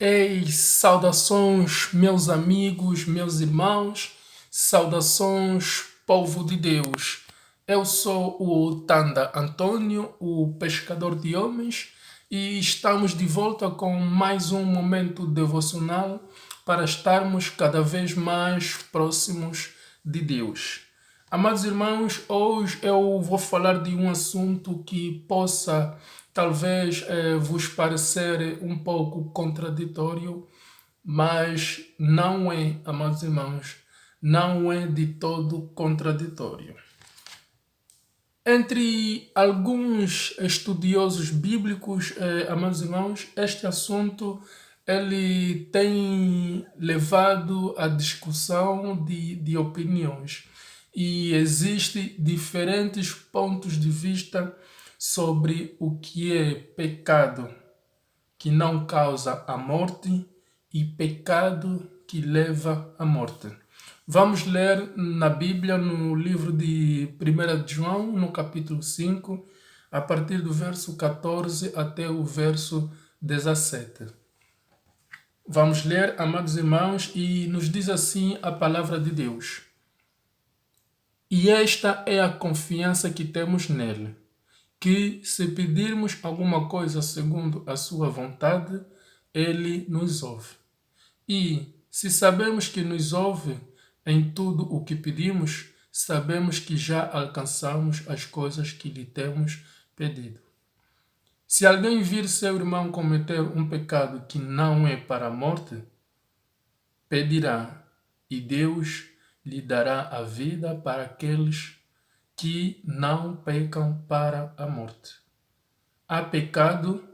Ei, saudações, meus amigos, meus irmãos, saudações, povo de Deus. Eu sou o Tanda Antônio, o pescador de homens, e estamos de volta com mais um momento devocional para estarmos cada vez mais próximos de Deus. Amados irmãos, hoje eu vou falar de um assunto que possa talvez vos parecer um pouco contraditório, mas não é, amados irmãos, não é de todo contraditório. Entre alguns estudiosos bíblicos, amados irmãos, este assunto ele tem levado à discussão de opiniões e existem diferentes pontos de vista sobre o que é pecado que não causa a morte e pecado que leva à morte. Vamos ler na Bíblia, no livro de 1 de João, no capítulo 5, a partir do verso 14 até o verso 17. Vamos ler, amados irmãos, e nos diz assim a palavra de Deus. E esta é a confiança que temos nele, que se pedirmos alguma coisa segundo a sua vontade, ele nos ouve. E se sabemos que nos ouve em tudo o que pedimos, sabemos que já alcançamos as coisas que lhe temos pedido. Se alguém vir seu irmão cometer um pecado que não é para a morte, pedirá, e Deus lhe dará a vida para aqueles que não pecam para a morte. Há pecado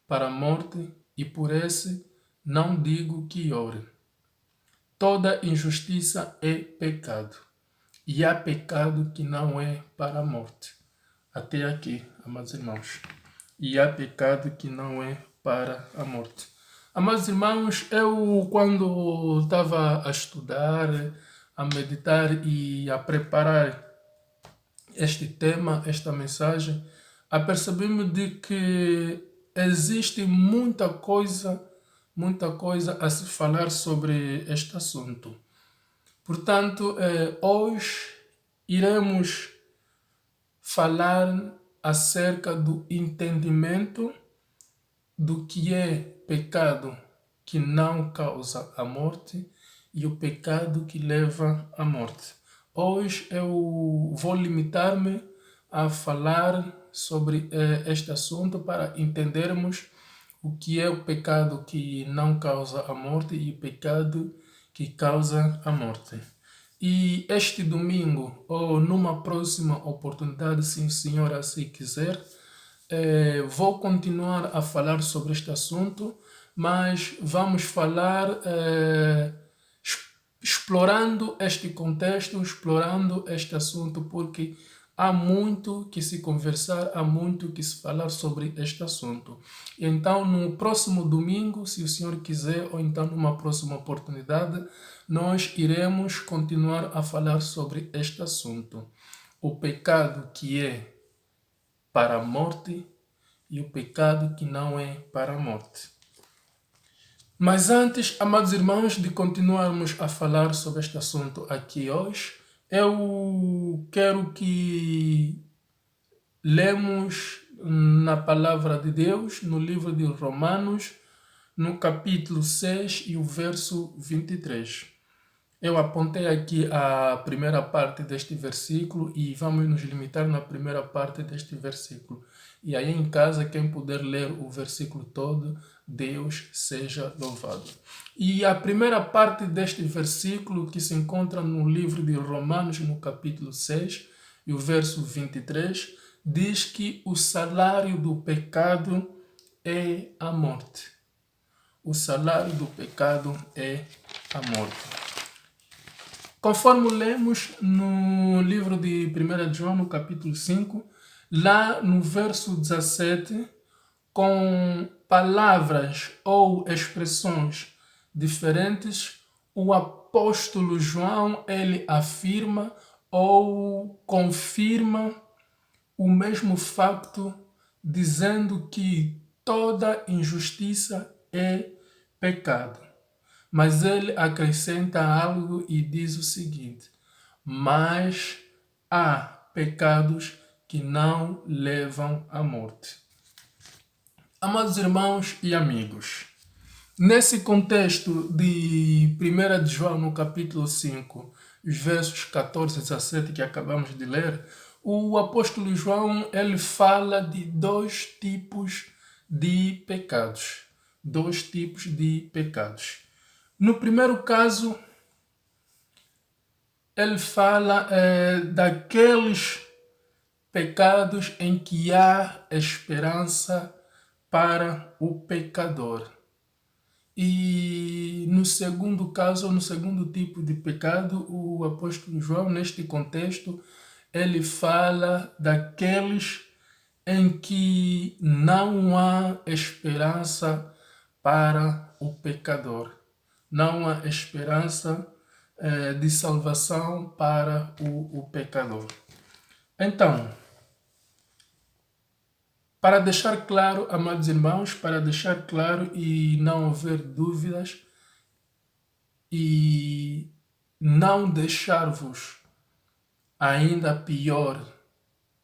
para a morte, e por esse não digo que ore. Toda injustiça é pecado, e há pecado que não é para a morte. Até aqui, amados irmãos. E há pecado que não é para a morte. Amados irmãos, eu quando estava a estudar, a meditar e a preparar este tema, esta mensagem, apercebi-me de que existe muita coisa a se falar sobre este assunto. Portanto, hoje iremos falar acerca do entendimento do que é pecado que não causa a morte e o pecado que leva à morte. Hoje eu vou limitar-me a falar sobre este assunto para entendermos o que é o pecado que não causa a morte e o pecado que causa a morte. E este domingo, ou numa próxima oportunidade, se o Senhor assim quiser, vou continuar a falar sobre este assunto, mas vamos falar explorando este contexto, explorando este assunto, porque há muito que se conversar, há muito que se falar sobre este assunto. Então, no próximo domingo, se o Senhor quiser, ou então numa próxima oportunidade, nós iremos continuar a falar sobre este assunto. O pecado que é para a morte e o pecado que não é para a morte. Mas antes, amados irmãos, de continuarmos a falar sobre este assunto aqui hoje, eu quero que lemos na palavra de Deus, no livro de Romanos, no capítulo 6 e o verso 23. Eu apontei aqui a primeira parte deste versículo e vamos nos limitar na primeira parte deste versículo. E aí em casa, quem puder ler o versículo todo, Deus seja louvado. E a primeira parte deste versículo, que se encontra no livro de Romanos, no capítulo 6, e o verso 23, diz que o salário do pecado é a morte. O salário do pecado é a morte. Conforme lemos no livro de 1 de João, no capítulo 5, lá no verso 17, com palavras ou expressões diferentes, o apóstolo João, ele afirma ou confirma o mesmo facto, dizendo que toda injustiça é pecado. Mas ele acrescenta algo e diz o seguinte: mas há pecados que não levam à morte. Amados irmãos e amigos, nesse contexto de 1 de João, no capítulo 5, os versos 14 e 17 que acabamos de ler, o apóstolo João ele fala de dois tipos de pecados. Dois tipos de pecados. No primeiro caso, ele fala daqueles pecados em que há esperança para o pecador. E no segundo caso, ou no segundo tipo de pecado, o apóstolo João, neste contexto, ele fala daqueles em que não há esperança para o pecador. Não há esperança de salvação para o pecador. Então, para deixar claro, amados irmãos, para deixar claro e não haver dúvidas e não deixar-vos ainda pior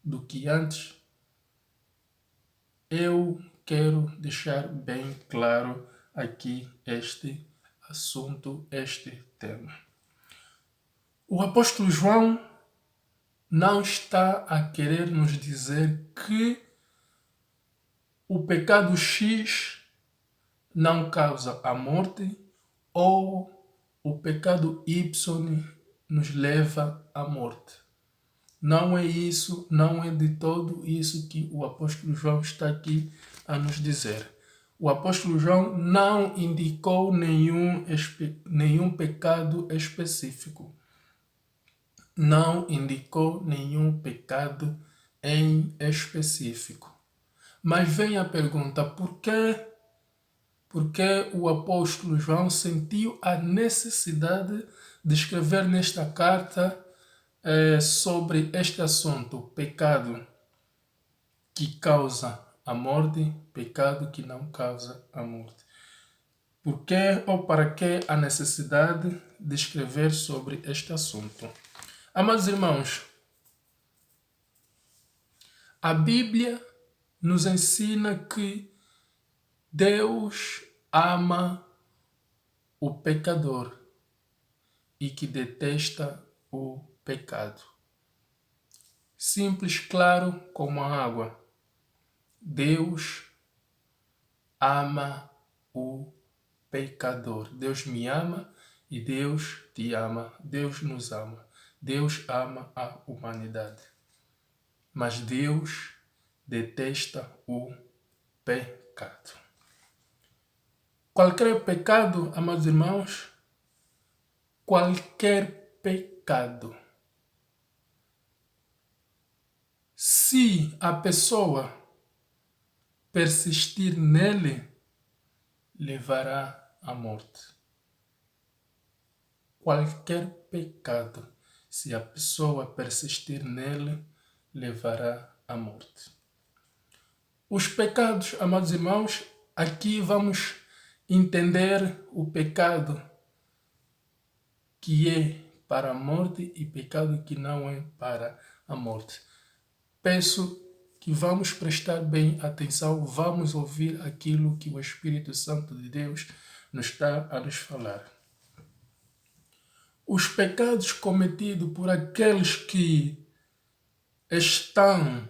do que antes, eu quero deixar bem claro aqui este assunto, este tema. O apóstolo João não está a querer nos dizer que o pecado X não causa a morte ou o pecado Y nos leva à morte. Não é isso, não é de todo isso que o apóstolo João está aqui a nos dizer. O apóstolo João não indicou nenhum pecado específico. Não indicou nenhum pecado em específico. Mas vem a pergunta, por que o apóstolo João sentiu a necessidade de escrever nesta carta sobre este assunto, pecado que causa a morte, pecado que não causa a morte? Por que ou para que a necessidade de escrever sobre este assunto? Amados irmãos, a Bíblia nos ensina que Deus ama o pecador e que detesta o pecado. Simples, claro como a água. Deus ama o pecador. Deus me ama e Deus te ama. Deus nos ama. Deus ama a humanidade. Mas Deus detesta o pecado. Qualquer pecado, amados irmãos, qualquer pecado, se a pessoa persistir nele, levará à morte. Qualquer pecado, se a pessoa persistir nele, levará à morte. Os pecados, amados irmãos, aqui vamos entender o pecado que é para a morte e pecado que não é para a morte. Peço que vamos prestar bem atenção, vamos ouvir aquilo que o Espírito Santo de Deus nos está a nos falar. Os pecados cometidos por aqueles que estão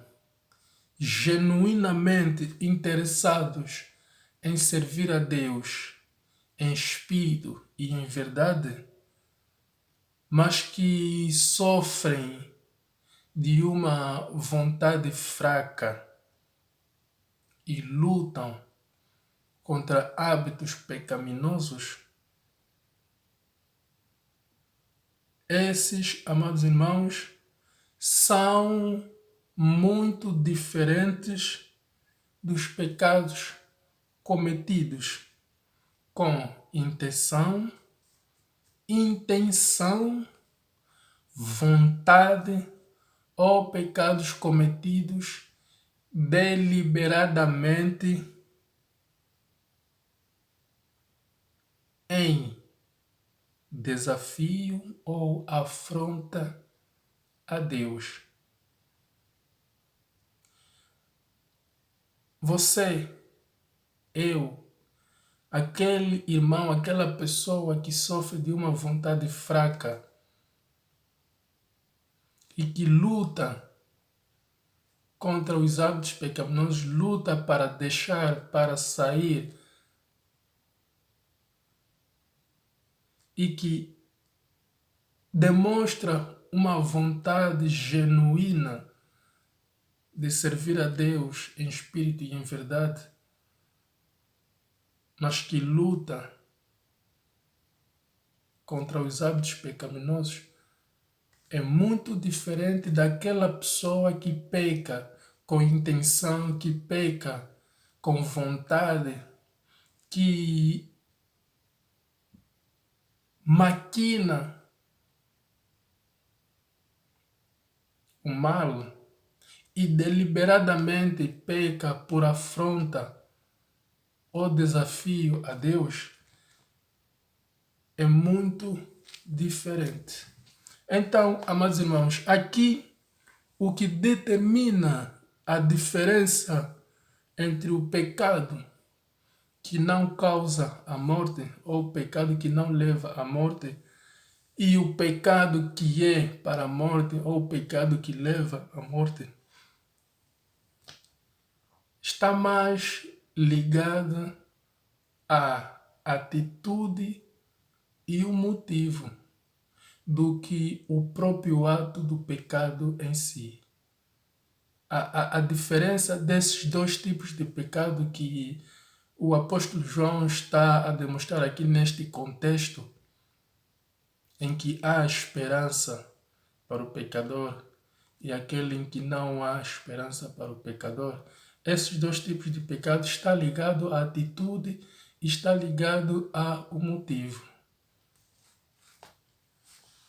genuinamente interessados em servir a Deus em espírito e em verdade, mas que sofrem de uma vontade fraca e lutam contra hábitos pecaminosos, esses, amados irmãos, são muito diferentes dos pecados cometidos com intenção, vontade ou pecados cometidos deliberadamente desafio ou afronta a Deus. Você, eu, aquele irmão, aquela pessoa que sofre de uma vontade fraca e que luta contra os hábitos pecaminosos, luta para deixar, para sair, e que demonstra uma vontade genuína de servir a Deus em espírito e em verdade, mas que luta contra os hábitos pecaminosos, é muito diferente daquela pessoa que peca com intenção, que peca com vontade, que maquina o mal e deliberadamente peca por afronta ou desafio a Deus, é muito diferente. Então, amados irmãos, aqui o que determina a diferença entre o pecado que não causa a morte ou o pecado que não leva à morte e o pecado que é para a morte ou o pecado que leva à morte está mais ligada à atitude e o motivo do que o próprio ato do pecado em si. A diferença desses dois tipos de pecado que o apóstolo João está a demonstrar aqui neste contexto, em que há esperança para o pecador e aquele em que não há esperança para o pecador, esses dois tipos de pecado está ligado à atitude e está ligado ao motivo.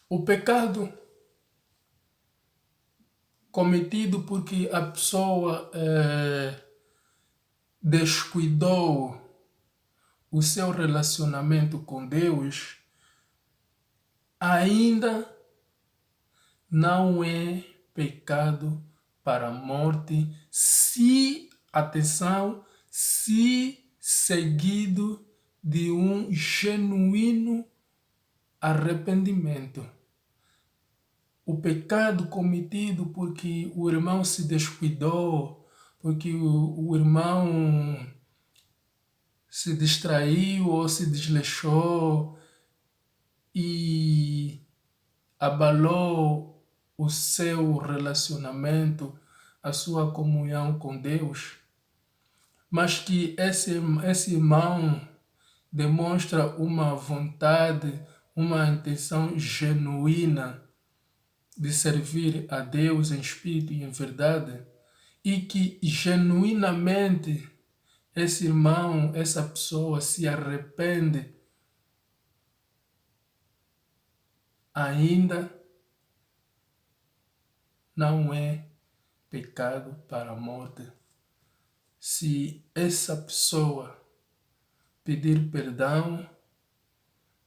O pecado cometido porque a pessoa descuidou o seu relacionamento com Deus ainda não é pecado para a morte se, atenção, se seguido de um genuíno arrependimento. O pecado cometido porque o irmão se descuidou, porque o irmão se distraiu ou se desleixou e abalou o seu relacionamento, a sua comunhão com Deus, mas que esse irmão demonstra uma vontade, uma intenção genuína de servir a Deus em espírito e em verdade, e que genuinamente esse irmão, essa pessoa se arrepende, ainda não é pecado para a morte. Se essa pessoa pedir perdão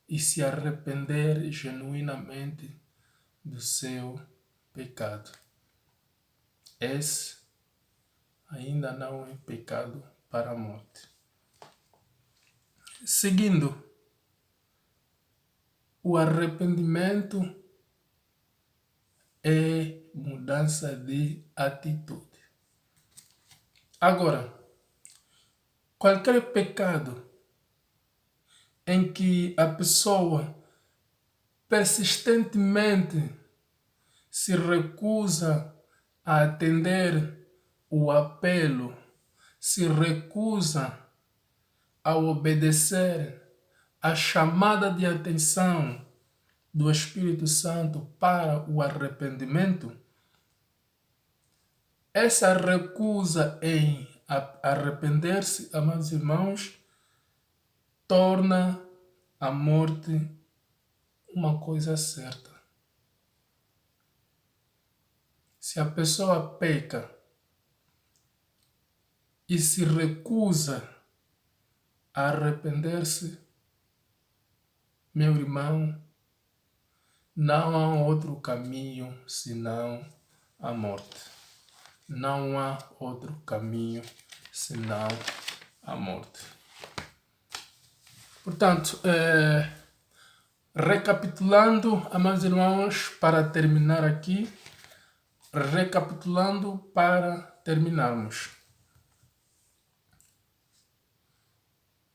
e se arrepender genuinamente do seu pecado, esse ainda não é pecado para a morte. Seguindo, o arrependimento é mudança de atitude. Agora, qualquer pecado em que a pessoa persistentemente se recusa a atender o apelo, se recusa a obedecer a chamada de atenção do Espírito Santo para o arrependimento, essa recusa em arrepender-se, amados irmãos, torna a morte uma coisa certa. Se a pessoa peca e se recusa a arrepender-se, meu irmão, Não há outro caminho senão a morte. Não há outro caminho senão a morte. Portanto, recapitulando, amados irmãos, para terminar aqui, recapitulando para terminarmos.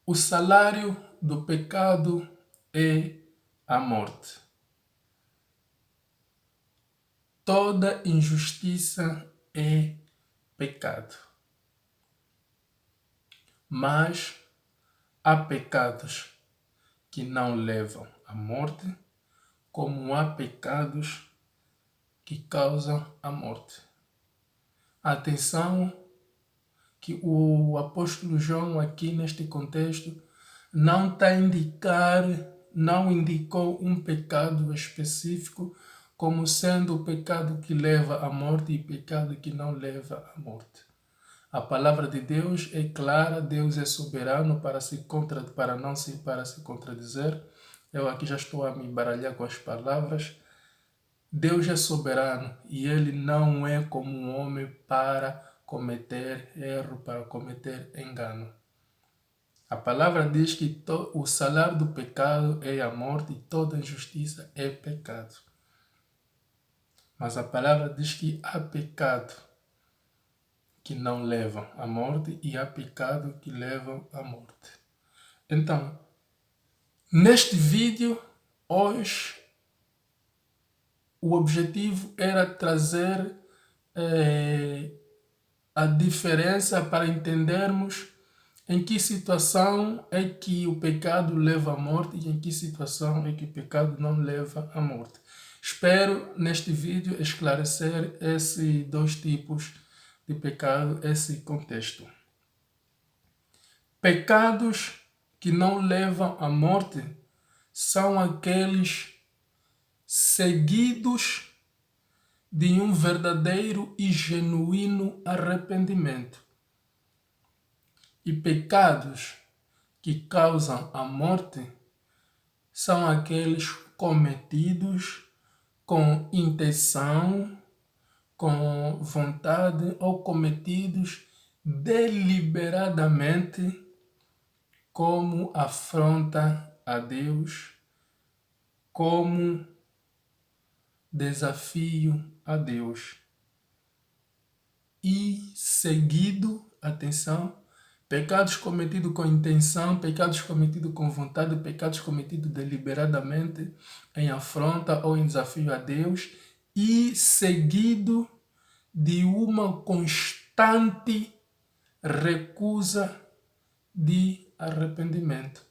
O salário do pecado é a morte. Toda injustiça é pecado. Mas há pecados que não levam à morte, como há pecados que causam a morte. Atenção que o apóstolo João aqui neste contexto não está a indicar, não indicou um pecado específico como sendo o pecado que leva à morte e pecado que não leva à morte. A palavra de Deus é clara, Deus é soberano para se contradizer. Eu aqui já estou a me embaralhar com as palavras. Deus é soberano e Ele não é como um homem para cometer erro, para cometer engano. A palavra diz que o salário do pecado é a morte e toda injustiça é pecado. Mas a palavra diz que há pecado que não levam à morte e há pecado que levam à morte. Então, neste vídeo, hoje, o objetivo era trazer a diferença para entendermos em que situação é que o pecado leva à morte e em que situação é que o pecado não leva à morte. Espero neste vídeo esclarecer esses dois tipos de pecado, esse contexto. Pecados que não levam à morte são aqueles seguidos de um verdadeiro e genuíno arrependimento. E pecados que causam a morte são aqueles cometidos com intenção, com vontade ou cometidos deliberadamente como afronta a Deus, como desafio a Deus. E seguido, atenção, pecados cometidos com intenção, pecados cometidos com vontade, pecados cometidos deliberadamente em afronta ou em desafio a Deus e seguido de uma constante recusa de arrependimento.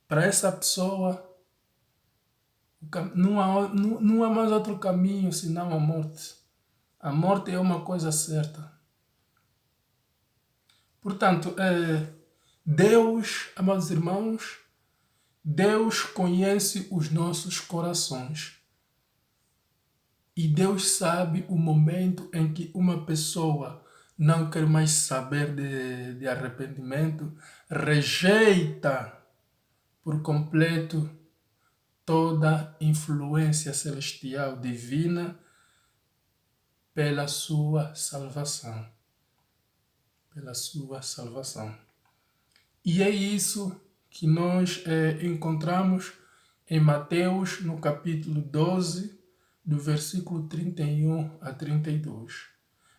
Para essa pessoa, não há mais outro caminho senão a morte. A morte é uma coisa certa. Portanto, Deus, amados irmãos, Deus conhece os nossos corações. E Deus sabe o momento em que uma pessoa não quer mais saber de arrependimento, rejeita por completo toda influência celestial divina pela sua salvação. Pela sua salvação. E é isso que nós encontramos em Mateus, no capítulo 12, do versículo 31 a 32.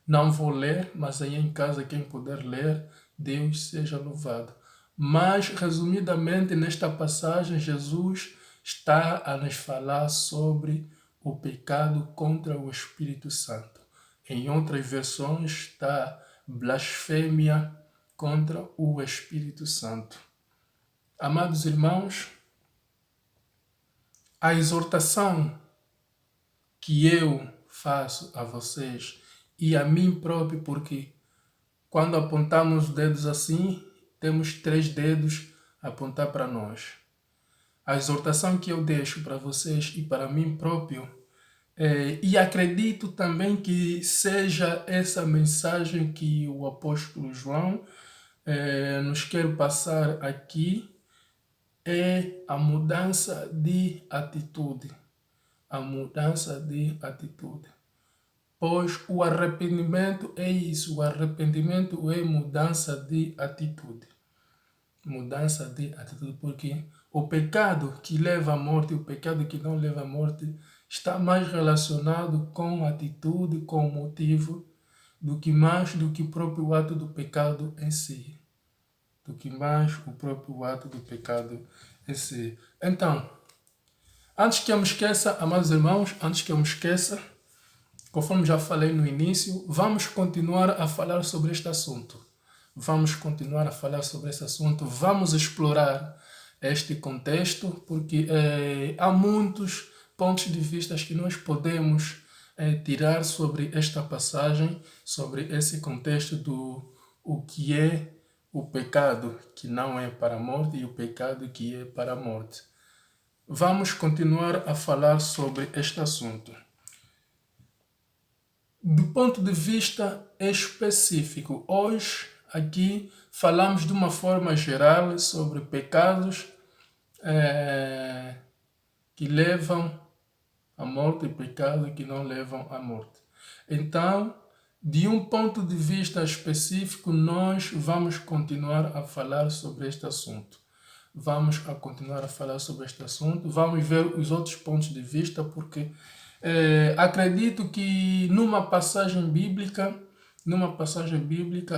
Não vou ler, mas aí em casa quem puder ler, Deus seja louvado. Mas, resumidamente, nesta passagem, Jesus está a nos falar sobre o pecado contra o Espírito Santo. Em outras versões está blasfêmia contra o Espírito Santo. Amados irmãos, a exortação que eu faço a vocês e a mim próprio, porque quando apontamos os dedos assim, temos 3 dedos a apontar para nós. A exortação que eu deixo para vocês e para mim próprio, e acredito também que seja essa mensagem que o apóstolo João nos quer passar aqui, é a mudança de atitude. A mudança de atitude. Pois o arrependimento é isso, o arrependimento é mudança de atitude. Mudança de atitude, porque o pecado que leva à morte e o pecado que não leva à morte está mais relacionado com a atitude, com o motivo, do que mais do que o próprio ato do pecado em si. Do que mais o próprio ato do pecado em si. Então, antes que eu me esqueça, amados irmãos, antes que eu me esqueça, conforme já falei no início, vamos continuar a falar sobre este assunto. Vamos continuar a falar sobre esse assunto, vamos explorar este contexto, porque há muitos pontos de vista que nós podemos tirar sobre esta passagem, sobre esse contexto do o que é o pecado que não é para a morte e o pecado que é para a morte. Vamos continuar a falar sobre este assunto. Do ponto de vista específico, hoje aqui falamos de uma forma geral sobre pecados que levam à morte e pecados que não levam à morte. Então, de um ponto de vista específico, nós vamos continuar a falar sobre este assunto. Vamos a continuar a falar sobre este assunto, vamos ver os outros pontos de vista, porque acredito que numa passagem bíblica,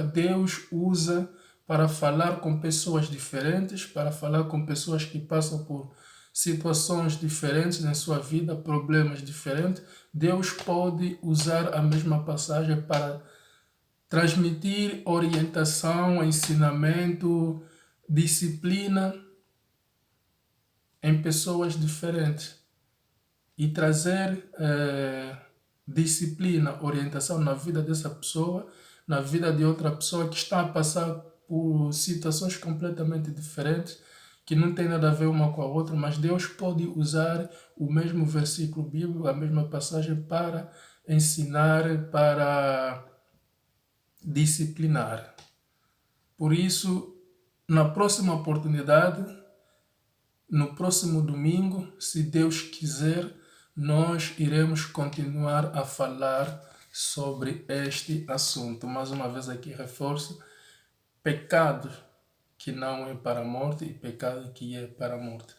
Deus usa para falar com pessoas diferentes, para falar com pessoas que passam por situações diferentes na sua vida, problemas diferentes. Deus pode usar a mesma passagem para transmitir orientação, ensinamento, disciplina em pessoas diferentes e trazer disciplina, orientação na vida dessa pessoa, na vida de outra pessoa que está a passar por situações completamente diferentes, que não tem nada a ver uma com a outra, mas Deus pode usar o mesmo versículo bíblico, a mesma passagem para ensinar, para disciplinar. Por isso, na próxima oportunidade, no próximo domingo, se Deus quiser, nós iremos continuar a falar sobre este assunto. Mais uma vez aqui reforço, pecado que não é para a morte e pecado que é para a morte.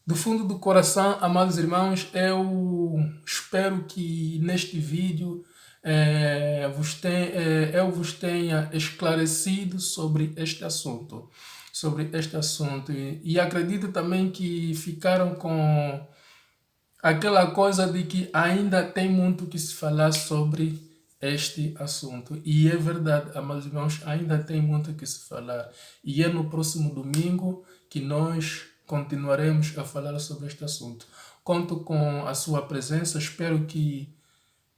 Do fundo do coração, amados irmãos, eu espero que neste vídeo eu vos tenha esclarecido sobre este assunto. E acredito também que ficaram com aquela coisa de que ainda tem muito que se falar sobre este assunto. E é verdade, amados irmãos, ainda tem muito que se falar. E é no próximo domingo que nós continuaremos a falar sobre este assunto. Conto com a sua presença, espero que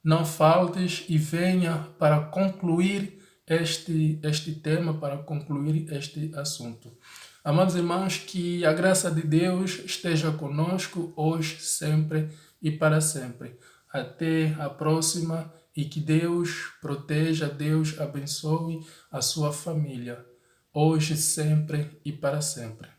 não faltes e venha para concluir este tema, para concluir este assunto. Amados irmãos, que a graça de Deus esteja conosco hoje, sempre e para sempre. Até a próxima e que Deus proteja, Deus abençoe a sua família, hoje, sempre e para sempre.